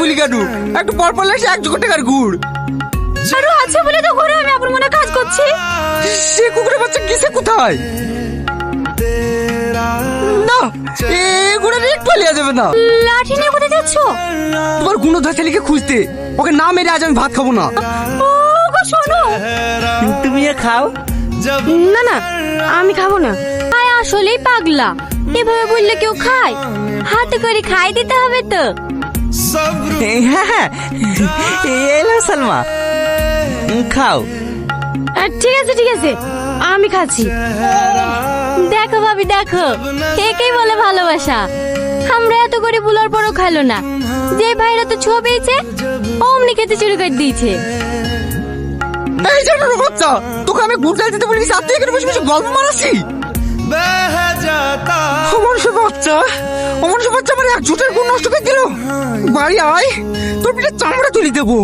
বলি কেন, একটু পর পর লাগছে 1 টাকার গুড়। আরো আছে বলে তো ঘরে আমি আপনার মনে কাজ করছি। সে কুকুরের বাচ্চা গেছে কোথায়? না, এ গুড়ে একটু পালিয়ে যাবে না। লাঠি নিয়ে কোথায় যাচ্ছ? তোমার গুণধর ছেলেকে খুঁজতে, ওকে না মেরে আজ আমি ভাত খাবো না। ও গো শোনো, তুমি খাও। না না আমি খাবো না। আয় আসলেই পাগলা, এভাবে বললে কেউ খায়? হাতে করে খাই দিতে হবে তো। হ্যাঁ হ্যাঁ, এলো সালমা, খাও। ঠিক আছে ঠিক আছে, আমি খাচ্ছি। দেখো ভাবি দেখো, একেই বলে ভালোবাসা। আমরা এত করে বুলার পরও খাইলো না, যে ভাইরা তো ছোঁয়া পেয়েছে অমনি খেতে শুরু করে দিয়েছে। এই জানো বাচ্চা, তোকে আমি গুড় ডাল দিতে বলি, সাথে থেকে বসে বসে গল্প মারাচ্ছি। অমনুষ্য বাচ্চা, অমনুষ্য বাচ্চা, আমার 1 জোটের গুড় নষ্ট করে দিল। বাড়ি আয়, তোর পিঠে চামড়া তুলি দেবো।